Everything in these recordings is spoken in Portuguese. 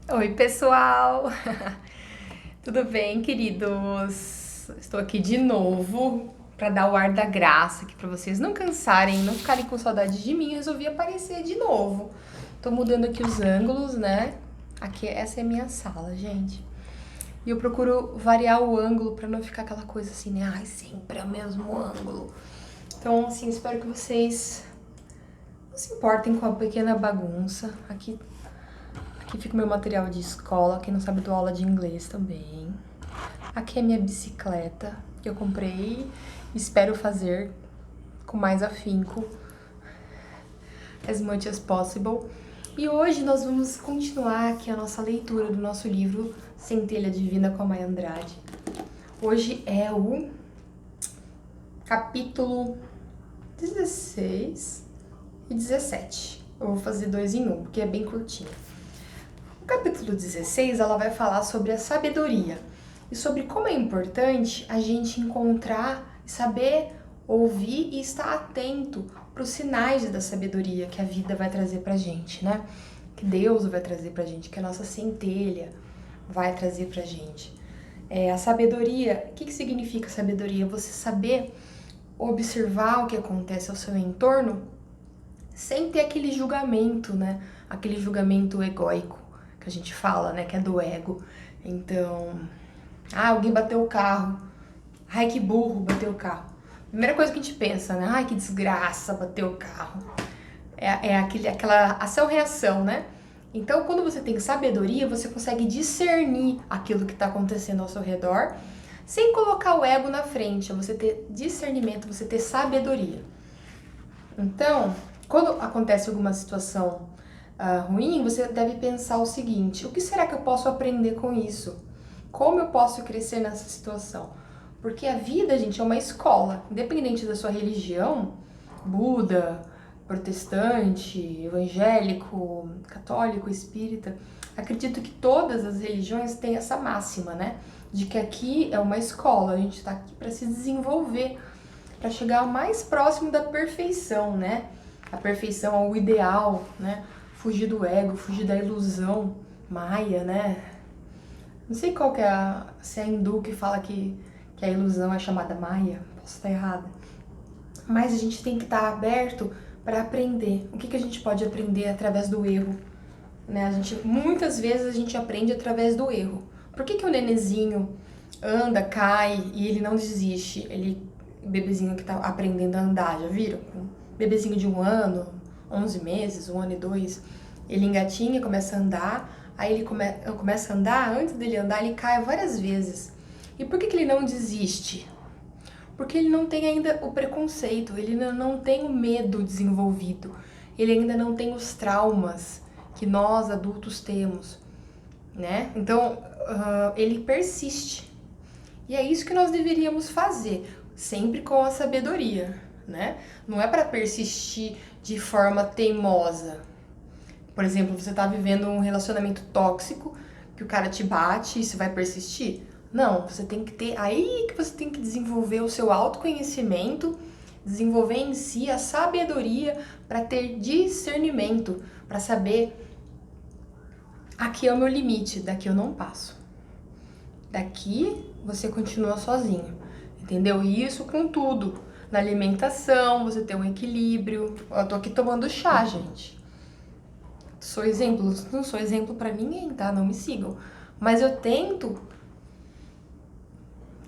Oi, pessoal! Tudo bem, queridos? Estou aqui de novo para dar o ar da graça aqui para vocês não cansarem, não ficarem com saudade de mim. Eu resolvi aparecer de novo. Tô mudando aqui os ângulos, né? Aqui, essa é a minha sala, gente. E eu procuro variar o ângulo para não ficar aquela coisa assim, né? Ai, sempre é o mesmo ângulo. Então, assim, espero que vocês não se importem com a pequena bagunça. Aqui fica o meu material de escola, quem não sabe, eu dou aula de inglês também. Aqui é minha bicicleta, que eu comprei e espero fazer com mais afinco, as much as possible. E hoje nós vamos continuar aqui a nossa leitura do nosso livro Centelha Divina com a Maya Andrade. Hoje é o capítulo 16 e 17. Eu vou fazer dois em um, porque é bem curtinho. No capítulo 16, ela vai falar sobre a sabedoria e sobre como é importante a gente encontrar e saber ouvir e estar atento para os sinais da sabedoria que a vida vai trazer pra gente, né? Que Deus vai trazer pra gente, que a nossa centelha vai trazer pra gente. A sabedoria, o que significa sabedoria? Você saber observar o que acontece ao seu entorno sem ter aquele julgamento, né? Aquele julgamento egóico que a gente fala, né? Que é do ego. Então, alguém bateu o carro. Ai, que burro, bateu o carro. Primeira coisa que a gente pensa, né? Ai, que desgraça, bateu o carro. Aquela ação-reação, né? Então, quando você tem sabedoria, você consegue discernir aquilo que está acontecendo ao seu redor, sem colocar o ego na frente. É você ter discernimento, você ter sabedoria. Então, quando acontece alguma situação ruim, você deve pensar o seguinte: o que será que eu posso aprender com isso? Como eu posso crescer nessa situação? Porque a vida, gente, é uma escola. Independente da sua religião, Buda, protestante, evangélico, católico, espírita, acredito que todas as religiões têm essa máxima, né? De que aqui é uma escola, a gente está aqui para se desenvolver, para chegar ao mais próximo da perfeição, né? A perfeição é o ideal, né? Fugir do ego, fugir da ilusão maia, né? Não sei qual que é se é hindu que fala que a ilusão é chamada maia, posso estar errada. Mas a gente tem que estar aberto para aprender. O que a gente pode aprender através do erro? Né? Muitas vezes a gente aprende através do erro. Por que o nenezinho anda, cai e ele não desiste? Bebezinho que tá aprendendo a andar, já viram? Bebezinho de 1 ano, 11 meses, 1 ano e 2, ele engatinha, começa a andar, aí ele começa a andar, antes dele andar ele cai várias vezes. E por que ele não desiste? Porque ele não tem ainda o preconceito, ele ainda não tem o medo desenvolvido, ele ainda não tem os traumas que nós adultos temos, né? Então, ele persiste. E é isso que nós deveríamos fazer, sempre com a sabedoria, né? Não é para persistir de forma teimosa. Por exemplo, você tá vivendo um relacionamento tóxico, que o cara te bate e você vai persistir? Não, você tem que ter, aí que você tem que desenvolver o seu autoconhecimento, desenvolver em si a sabedoria para ter discernimento, para saber aqui é o meu limite, daqui eu não passo. Daqui você continua sozinho, entendeu? E isso com tudo. Na alimentação, você tem um equilíbrio. Eu tô aqui tomando chá, gente. Não sou exemplo pra ninguém, tá? Não me sigam. Mas eu tento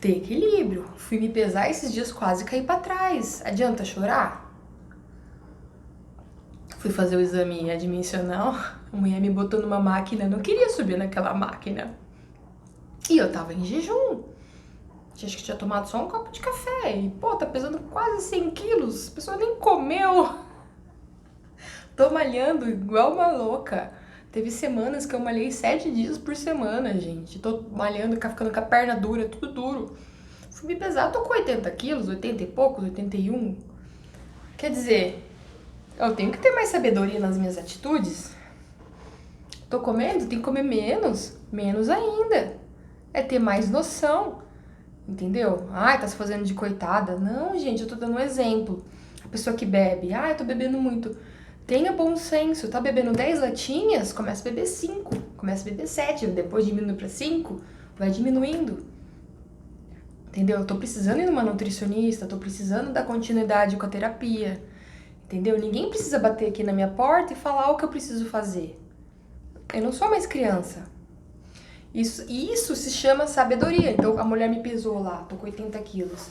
ter equilíbrio. Fui me pesar esses dias, quase caí pra trás. Adianta chorar? Fui fazer o exame admissional, a mulher me botou numa máquina, não queria subir naquela máquina. E eu tava em jejum. Acho que tinha tomado só um copo de café. E, pô, tá pesando quase 100 quilos. A pessoa nem comeu. Tô malhando igual uma louca. Teve semanas que eu malhei 7 dias por semana, gente. Tô malhando, ficando com a perna dura, tudo duro. Fui me pesar, tô com 80 quilos, 80 e poucos, 81. Quer dizer, eu tenho que ter mais sabedoria nas minhas atitudes. Tô comendo, tem que comer menos. Menos ainda. É ter mais noção. Entendeu? Ai, tá se fazendo de coitada. Não, gente, eu tô dando um exemplo. A pessoa que bebe, eu tô bebendo muito. Tenha bom senso, tá bebendo 10 latinhas, começa a beber 5. Começa a beber 7, depois diminui para 5, vai diminuindo. Entendeu? Eu tô precisando ir numa nutricionista, tô precisando dar continuidade com a terapia. Entendeu? Ninguém precisa bater aqui na minha porta e falar o que eu preciso fazer. Eu não sou mais criança. Isso se chama sabedoria. Então, a mulher me pesou lá, tô com 80 quilos.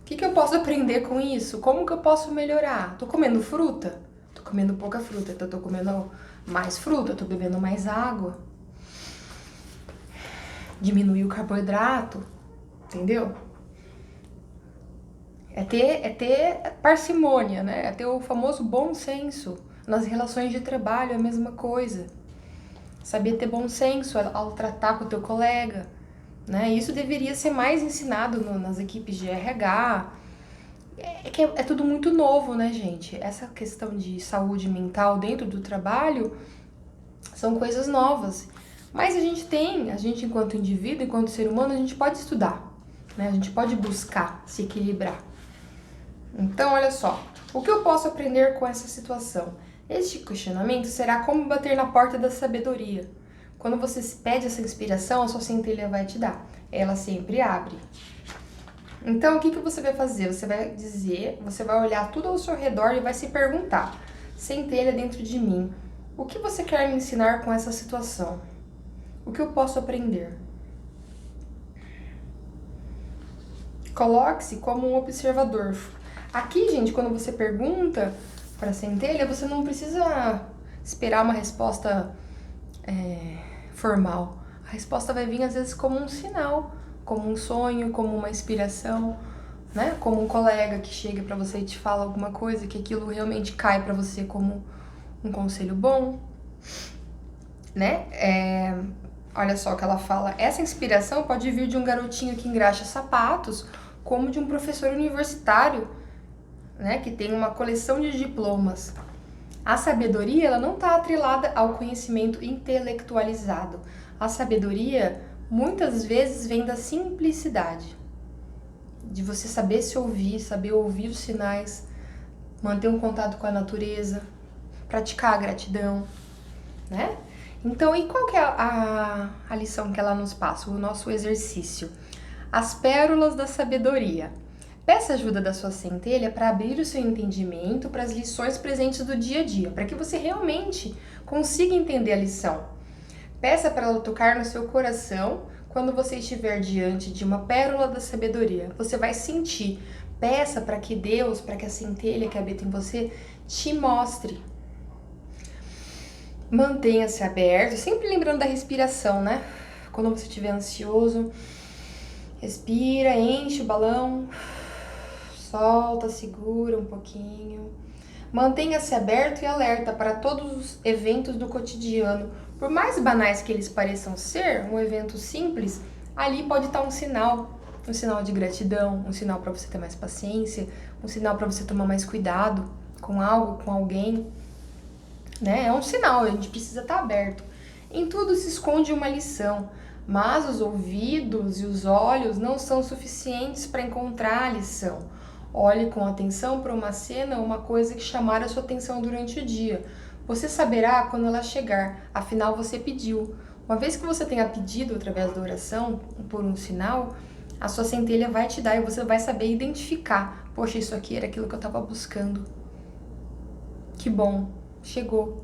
O que eu posso aprender com isso? Como que eu posso melhorar? Tô comendo fruta? Tô comendo pouca fruta, então tô comendo mais fruta, tô bebendo mais água. Diminuir o carboidrato, entendeu? É ter parcimônia, né? É ter o famoso bom senso. Nas relações de trabalho é a mesma coisa. Saber ter bom senso ao tratar com o teu colega, né? Isso deveria ser mais ensinado nas equipes de RH. É tudo muito novo, né, gente? Essa questão de saúde mental dentro do trabalho são coisas novas. Mas a gente enquanto indivíduo, enquanto ser humano, a gente pode estudar, né? A gente pode buscar se equilibrar. Então, olha só, o que eu posso aprender com essa situação? Este questionamento será como bater na porta da sabedoria. Quando você pede essa inspiração, a sua centelha vai te dar. Ela sempre abre. Então, o que você vai fazer? Você vai olhar tudo ao seu redor e vai se perguntar: centelha dentro de mim, o que você quer me ensinar com essa situação? O que eu posso aprender? Coloque-se como um observador. Aqui, gente, quando você pergunta para a centelha, você não precisa esperar uma resposta formal. A resposta vai vir às vezes como um sinal, como um sonho, como uma inspiração, né? Como um colega que chega para você e te fala alguma coisa, que aquilo realmente cai para você como um conselho bom, né? Olha só o que ela fala. Essa inspiração pode vir de um garotinho que engraxa sapatos, como de um professor universitário, né, que tem uma coleção de diplomas. A sabedoria, ela não está atrelada ao conhecimento intelectualizado. A sabedoria, muitas vezes, vem da simplicidade. De você saber se ouvir, saber ouvir os sinais, manter um contato com a natureza, praticar a gratidão, né? Então, e qual que é a lição que ela nos passa, o nosso exercício? As pérolas da sabedoria. Peça ajuda da sua centelha para abrir o seu entendimento para as lições presentes do dia a dia, para que você realmente consiga entender a lição. Peça para ela tocar no seu coração quando você estiver diante de uma pérola da sabedoria. Você vai sentir. Peça para que Deus, para que a centelha que habita em você, te mostre. Mantenha-se aberto, sempre lembrando da respiração, né? Quando você estiver ansioso, respira, enche o balão, solta, segura um pouquinho. Mantenha-se aberto e alerta para todos os eventos do cotidiano. Por mais banais que eles pareçam ser, um evento simples, ali pode estar um sinal de gratidão, um sinal para você ter mais paciência, um sinal para você tomar mais cuidado com algo, com alguém, né? É um sinal, a gente precisa estar aberto. Em tudo se esconde uma lição, mas os ouvidos e os olhos não são suficientes para encontrar a lição. Olhe com atenção para uma cena ou uma coisa que chamar a sua atenção durante o dia. Você saberá quando ela chegar, afinal você pediu. Uma vez que você tenha pedido através da oração, por um sinal, a sua centelha vai te dar e você vai saber identificar. Poxa, isso aqui era aquilo que eu estava buscando. Que bom, chegou.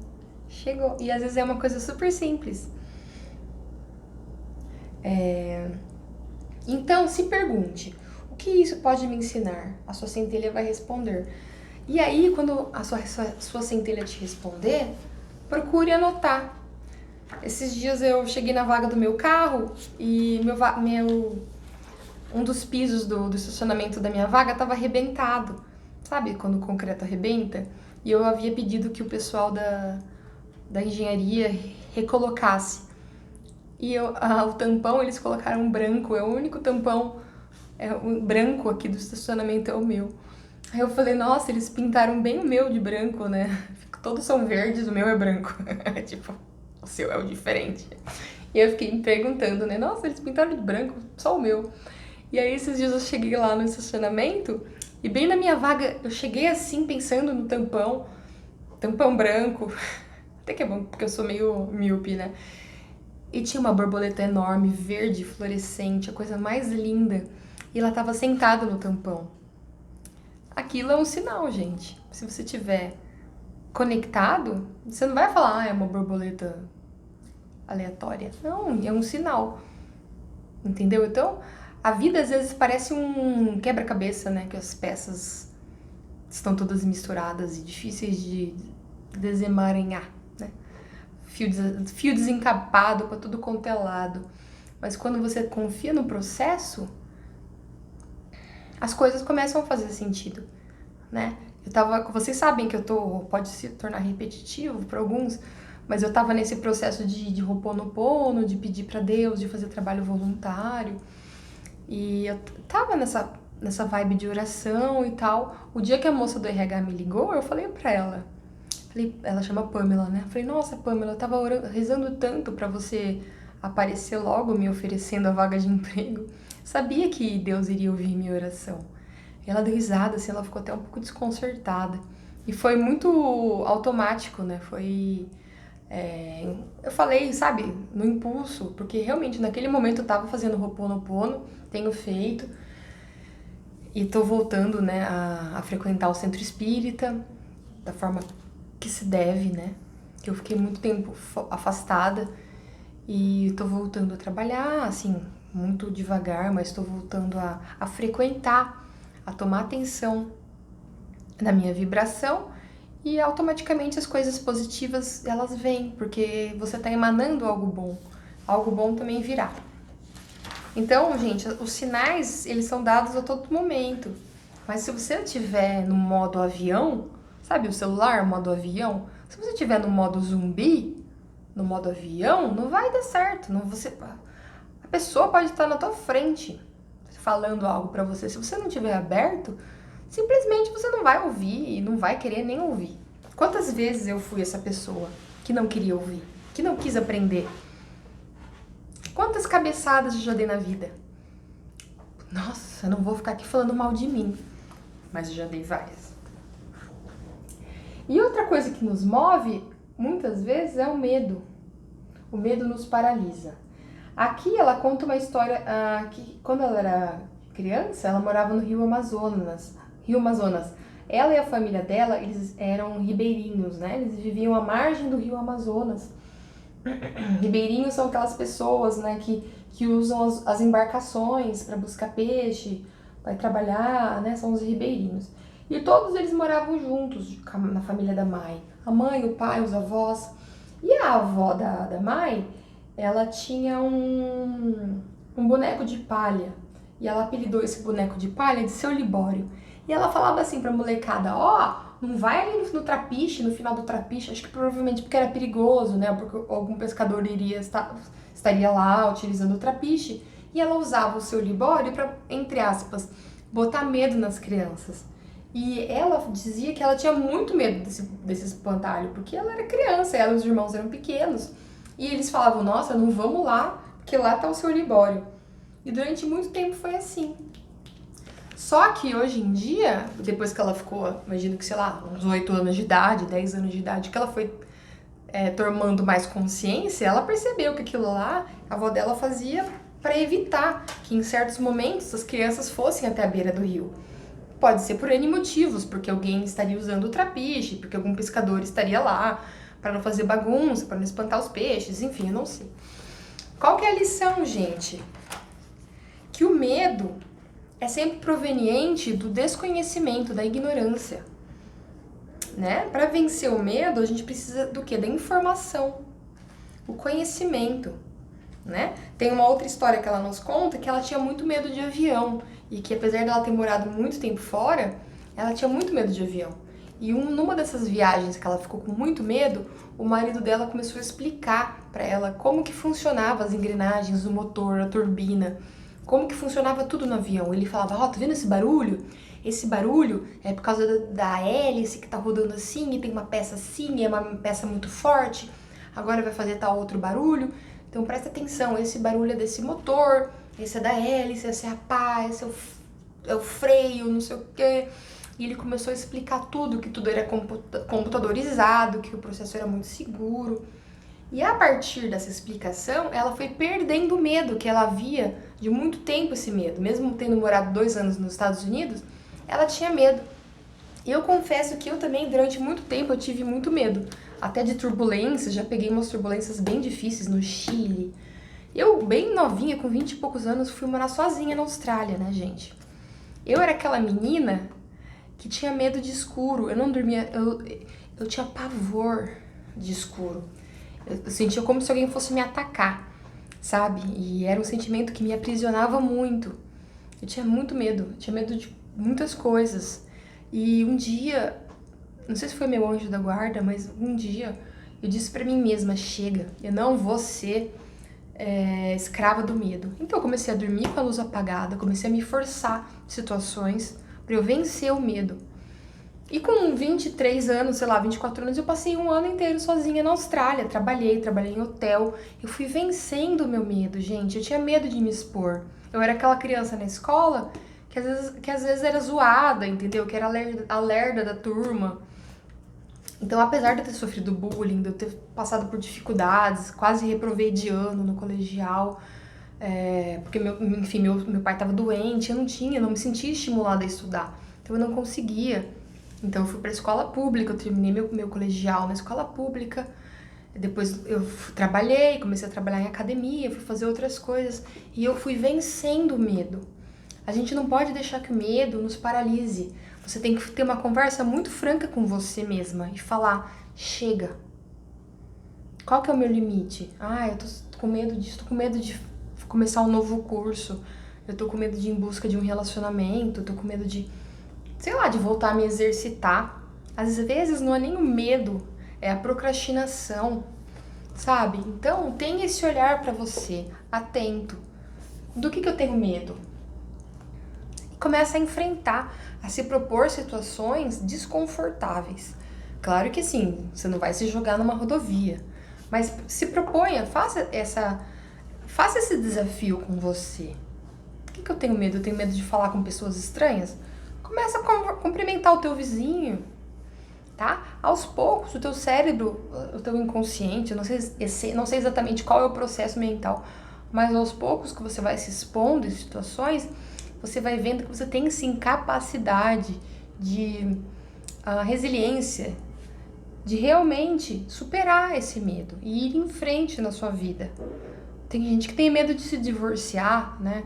E às vezes é uma coisa super simples. Então, se pergunte, o que isso pode me ensinar? A sua centelha vai responder. E aí, quando a sua centelha te responder, procure anotar. Esses dias eu cheguei na vaga do meu carro e um dos pisos do estacionamento da minha vaga estava arrebentado. Sabe quando o concreto arrebenta? E eu havia pedido que o pessoal da engenharia recolocasse. E o tampão eles colocaram branco, é o único tampão branco aqui do estacionamento, é o meu. Aí eu falei, nossa, eles pintaram bem o meu de branco, né? Todos são verdes, o meu é branco. Tipo, o seu é o diferente. E eu fiquei me perguntando, né? Nossa, eles pintaram de branco, só o meu. E aí esses dias eu cheguei lá no estacionamento e bem na minha vaga eu cheguei assim pensando no tampão branco. Até que é bom, porque eu sou meio míope, né? e tinha uma borboleta enorme, verde, fluorescente, a coisa mais linda, e ela estava sentada no tampão. Aquilo é um sinal, gente. Se você tiver conectado, você não vai falar, é uma borboleta aleatória. Não, é um sinal. Entendeu? Então, a vida às vezes parece um quebra-cabeça, né? Que as peças estão todas misturadas e difíceis de desemaranhar, né? Fio desencapado para tudo quanto é lado. Mas quando você confia no processo, as coisas começam a fazer sentido, né? Vocês sabem que pode se tornar repetitivo para alguns, mas eu tava nesse processo de Ho'oponopono, de pedir para Deus, de fazer trabalho voluntário. E eu tava nessa vibe de oração e tal. O dia que a moça do RH me ligou, eu falei pra ela. Ela chama Pamela, né? Eu falei, nossa, Pamela, eu tava rezando tanto pra você aparecer logo me oferecendo a vaga de emprego. Sabia que Deus iria ouvir minha oração. E ela deu risada, assim, ela ficou até um pouco desconcertada. E foi muito automático, né? Eu falei, sabe, no impulso, porque realmente naquele momento eu tava fazendo Ho'oponopono, tenho feito, e tô voltando, né, a frequentar o centro espírita, da forma que se deve, né, que eu fiquei muito tempo afastada, e tô voltando a trabalhar, assim, muito devagar, mas tô voltando a frequentar, a tomar atenção na minha vibração, e automaticamente as coisas positivas, elas vêm, porque você tá emanando algo bom também virá. Então, gente, os sinais, eles são dados a todo momento. Mas se você estiver no modo avião, sabe o celular, modo avião? Se você estiver no modo zumbi, no modo avião, não vai dar certo. A pessoa pode estar na tua frente, falando algo pra você. Se você não estiver aberto, simplesmente você não vai ouvir e não vai querer nem ouvir. Quantas vezes eu fui essa pessoa que não queria ouvir, que não quis aprender? Quantas cabeçadas eu já dei na vida? Nossa, eu não vou ficar aqui falando mal de mim, mas eu já dei várias. E outra coisa que nos move, muitas vezes, é o medo. O medo nos paralisa. Aqui ela conta uma história que quando ela era criança, ela morava no Rio Amazonas. Ela e a família dela, eles eram ribeirinhos, né? Eles viviam à margem do Rio Amazonas. Ribeirinhos são aquelas pessoas, né, que usam as embarcações para buscar peixe, para trabalhar, né? São os ribeirinhos. E todos eles moravam juntos na família da Mai. A mãe, o pai, os avós. E a avó da Mai, ela tinha um boneco de palha. E ela apelidou esse boneco de palha de Seu Libório. E ela falava assim pra molecada, não vai ali no trapiche, no final do trapiche, acho que provavelmente porque era perigoso, né? Porque algum pescador estaria lá utilizando o trapiche. E ela usava o Seu Libório pra, entre aspas, botar medo nas crianças. E ela dizia que ela tinha muito medo desse espantalho, porque ela era criança, ela e os irmãos eram pequenos. E eles falavam, nossa, não vamos lá, porque lá tá o Seu Libório. E durante muito tempo foi assim. Só que hoje em dia, depois que ela ficou, imagino que, sei lá, uns 8 anos de idade, 10 anos de idade, que ela foi tomando mais consciência, ela percebeu que aquilo lá, a avó dela fazia para evitar que em certos momentos as crianças fossem até a beira do rio. Pode ser por N motivos, porque alguém estaria usando o trapiche, porque algum pescador estaria lá para não fazer bagunça, para não espantar os peixes, enfim, eu não sei. Qual que é a lição, gente? Que o medo é sempre proveniente do desconhecimento, da ignorância, né? Para vencer o medo, a gente precisa do quê? Da informação, o conhecimento, né? Tem uma outra história que ela nos conta que ela tinha muito medo de avião e que apesar dela ter morado muito tempo fora, ela tinha muito medo de avião. E numa dessas viagens que ela ficou com muito medo, o marido dela começou a explicar para ela como que funcionava as engrenagens, o motor, a turbina, como que funcionava tudo no avião. Ele falava, tá vendo esse barulho? Esse barulho é por causa da hélice que tá rodando assim, e tem uma peça assim, é uma peça muito forte, agora vai fazer tal outro barulho. Então presta atenção, esse barulho é desse motor, esse é da hélice, esse é a pá, esse é o freio, não sei o quê. E ele começou a explicar tudo, que tudo era computadorizado, que o processo era muito seguro. E a partir dessa explicação, ela foi perdendo o medo que ela havia de muito tempo, esse medo. Mesmo tendo morado 2 anos nos Estados Unidos, ela tinha medo. E eu confesso que eu também, durante muito tempo, eu tive muito medo. Até de turbulências, já peguei umas turbulências bem difíceis no Chile. Eu, bem novinha, com 20 e poucos anos, fui morar sozinha na Austrália, né, gente? Eu era aquela menina que tinha medo de escuro. Eu não dormia, eu tinha pavor de escuro. Eu sentia como se alguém fosse me atacar, sabe? E era um sentimento que me aprisionava muito. Eu tinha muito medo, eu tinha medo de muitas coisas. E um dia, não sei se foi meu anjo da guarda, mas um dia eu disse pra mim mesma, chega, eu não vou ser escrava do medo. Então eu comecei a dormir com a luz apagada, comecei a me forçar situações pra eu vencer o medo. E com 23 anos, sei lá, 24 anos, eu passei um ano inteiro sozinha na Austrália. Trabalhei em hotel. Eu fui vencendo o meu medo, gente. Eu tinha medo de me expor. Eu era aquela criança na escola que às vezes era zoada, entendeu? Que era a lerda da turma. Então, apesar de eu ter sofrido bullying, de eu ter passado por dificuldades, quase reprovei de ano no colegial, porque, meu pai estava doente, eu não me sentia estimulada a estudar. Então, eu não conseguia. Então eu fui pra escola pública, eu terminei meu colegial na escola pública, depois eu trabalhei, comecei a trabalhar em academia, fui fazer outras coisas e eu fui vencendo o medo. A gente não pode deixar que o medo nos paralise. Você tem que ter uma conversa muito franca com você mesma e falar, chega. Qual que é o meu limite? Eu tô com medo disso, tô com medo de começar um novo curso, eu tô com medo de ir em busca de um relacionamento, eu tô com medo de, sei lá, de voltar a me exercitar. Às vezes não é nem o medo, é a procrastinação, sabe? Então, tenha esse olhar pra você, atento. Do que eu tenho medo? E começa a enfrentar, a se propor situações desconfortáveis. Claro que sim, você não vai se jogar numa rodovia, mas se proponha, faça esse desafio com você. Do que eu tenho medo? Eu tenho medo de falar com pessoas estranhas? Começa a cumprimentar o teu vizinho, tá? Aos poucos, o teu cérebro, o teu inconsciente, eu não sei exatamente qual é o processo mental, mas aos poucos que você vai se expondo em situações, você vai vendo que você tem sim capacidade de resiliência, de realmente superar esse medo e ir em frente na sua vida. Tem gente que tem medo de se divorciar, né?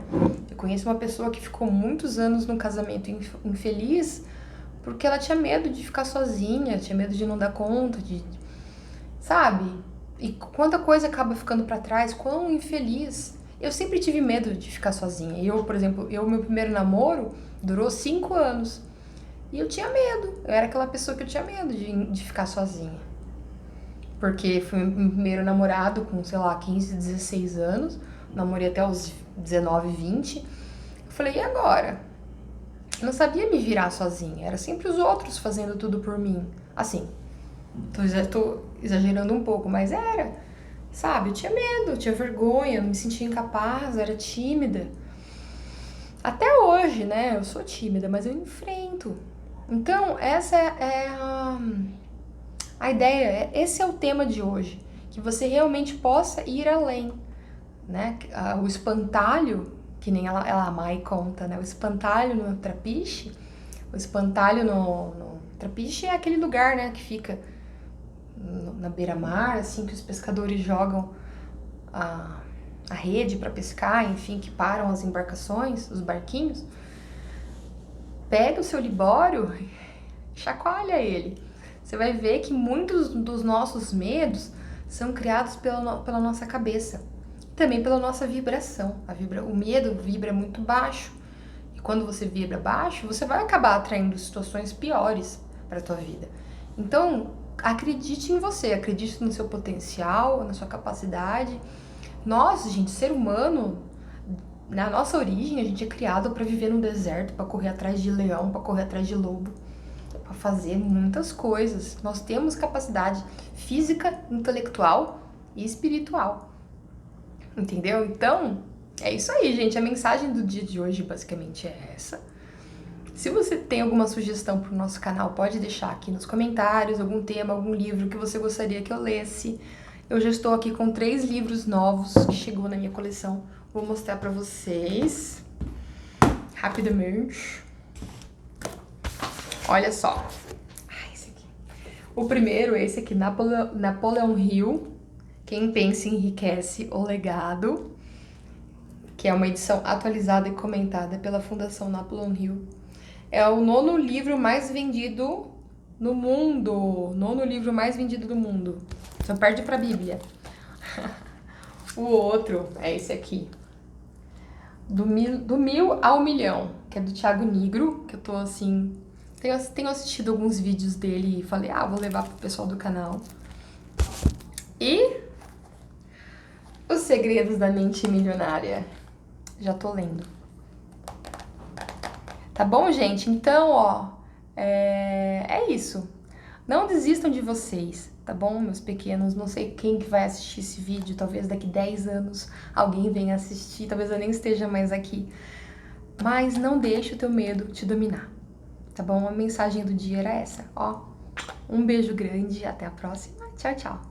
Eu conheço uma pessoa que ficou muitos anos num casamento infeliz porque ela tinha medo de ficar sozinha, tinha medo de não dar conta, sabe? E quanta coisa acaba ficando pra trás, quão infeliz. Eu sempre tive medo de ficar sozinha. Por exemplo, meu primeiro namoro durou 5 anos. E eu tinha medo. Eu era aquela pessoa que eu tinha medo de ficar sozinha. Porque foi meu primeiro namorado com, sei lá, 15, 16 anos. Namorei até os 19, 20. Eu falei, e agora? Eu não sabia me virar sozinha. Era sempre os outros fazendo tudo por mim. Assim, tô exagerando um pouco, mas era. Sabe, eu tinha medo, eu tinha vergonha, eu me sentia incapaz, eu era tímida. Até hoje, né? Eu sou tímida, mas eu enfrento. Então, essa é a ideia, esse é o tema de hoje. Que você realmente possa ir além, né? O espantalho, que nem a Mai conta, né? O espantalho no trapiche, o espantalho no trapiche é aquele lugar, né? Que fica na beira-mar, assim, que os pescadores jogam a rede para pescar, enfim, que param as embarcações, os barquinhos. Pega o seu libório, chacoalha ele. Você vai ver que muitos dos nossos medos são criados pela nossa cabeça. Também pela nossa vibração. O medo vibra muito baixo. E quando você vibra baixo, você vai acabar atraindo situações piores para a tua vida. Então, acredite em você, acredite no seu potencial, na sua capacidade. Nós, gente, ser humano, na nossa origem, a gente é criado para viver no deserto, para correr atrás de leão, para correr atrás de lobo, para fazer muitas coisas. Nós temos capacidade física, intelectual e espiritual. Entendeu? Então, é isso aí, gente. A mensagem do dia de hoje basicamente é essa. Se você tem alguma sugestão para o nosso canal, pode deixar aqui nos comentários, algum tema, algum livro que você gostaria que eu lesse. Eu já estou aqui com 3 livros novos que chegou na minha coleção. Vou mostrar pra vocês rapidamente. Olha só. Esse aqui. O primeiro, esse aqui, Napoleão Hill. Quem pensa enriquece o legado. Que é uma edição atualizada e comentada pela Fundação Napoleon Hill. É o 9º livro mais vendido no mundo. 9º livro mais vendido do mundo. Só perde pra Bíblia. O outro é esse aqui. Do mil ao milhão, que é do Thiago Nigro, que eu tô assim... Tenho assistido alguns vídeos dele e falei, vou levar pro pessoal do canal. E Os Segredos da Mente Milionária. Já tô lendo. Tá bom, gente? Então, é isso. Não desistam de vocês, tá bom, meus pequenos? Não sei quem que vai assistir esse vídeo, talvez daqui 10 anos alguém venha assistir, talvez eu nem esteja mais aqui. Mas não deixe o teu medo te dominar, tá bom? A mensagem do dia era essa, ó. Um beijo grande e até a próxima. Tchau, tchau.